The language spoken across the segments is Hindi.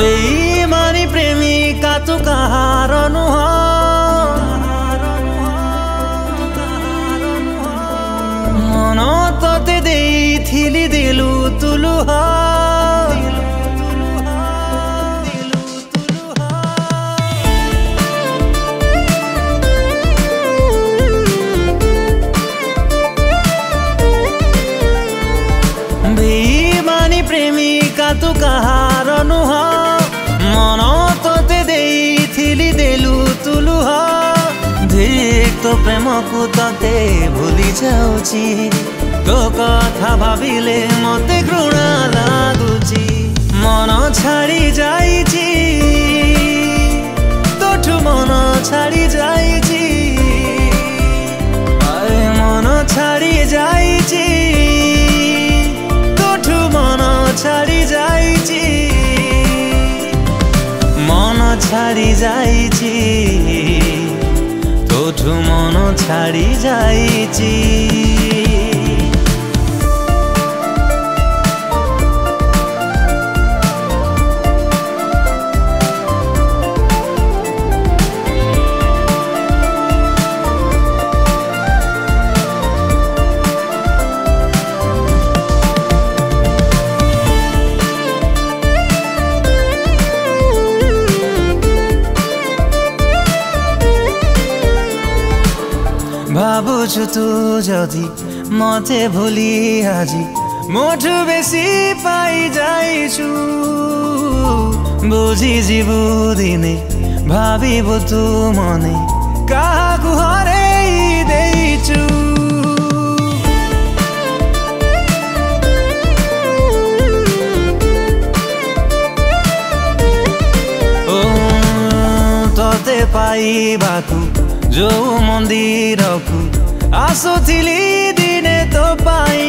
बेईमानी प्रेमिका तू कहार नुह मन तते देइथिली दिलु तुलुह बेईमानी प्रेमिका तू कहार नुह मन तते देइथिली दिलु तुलुह देख तो प्रेम को तते भूली जाउची तो कथा भाविले मते घृणा लागुची मन छाड़ी जाइची तोठु मन छाड़ी जाइची मन छाड़ी जाइची तोठु मन छाड़ी जाइची मन छाड़ी जाइची तोठु मन छाड़ी जाइची भाबुछु तू जदि मते भूली आजी मोठु बेसी पाई जाइछु बुझी जीवु दिने भाबिबु तू मने काहाकु हराई देइछु ओ तते पाइबाकु जो मंदिर को आसुथिली दिने तो पाई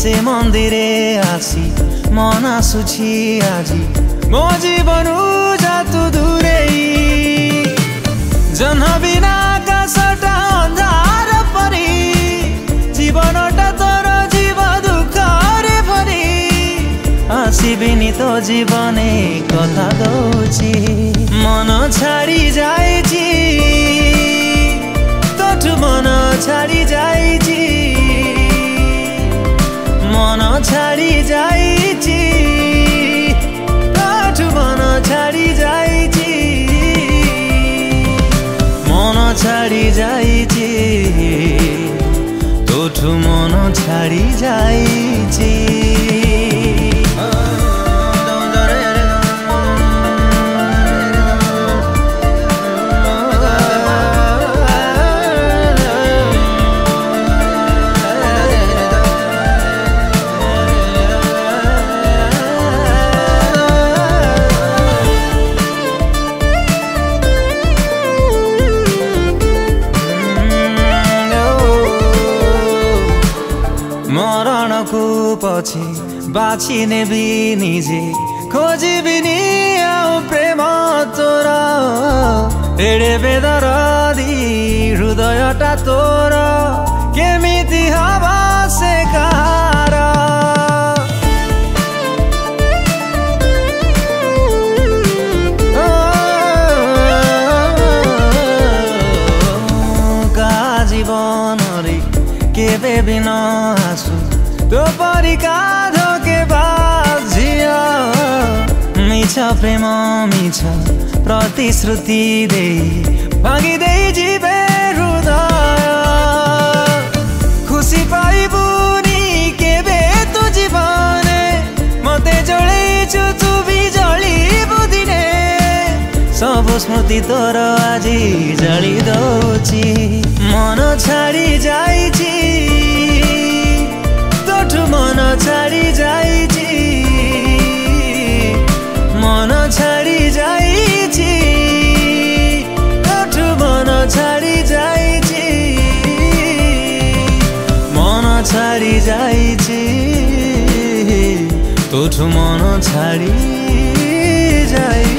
से मंदिरे आसी मन आसुछि आजी मो जीवन जातु दूरे जन बिना आकाशटा अंधार परी जीवनटा तोर जीव दुखरे भरी आसिबिनी तो जीवने कथा दउची मन छाड़ी जाइची तोठु मन छाड़ी जाइची मन छाड़ी जाइची तोठु मन छाड़ी जाइची मन छाड़ी जाइची तोठु मन छाड़ी जाइची मरण को पछि बाछी नेबी निजे खोजिबिनी आउ प्रेम तोर एडे बेदरदी हृदयटा तोर केमिति हवा से कार का जीवन रे केबे बिन आसु तो परिका धोके बाजिया मिछ प्रेम मिछ प्रतिश्रुति दे भागी दे जीवे हृदय खुशी पाइबुनी केबे तू जीवने मते जळैछु तू भी जळिबु दिने सब स्मृति तोर आजी जळि दउची मन छाड़ी जाइची तोठु मन छाड़ी जाइची मन छाड़ी जाइची तोठु मन छाड़ी जाइची मन छाड़ी जाइची तोठु मन छाड़ी जाइची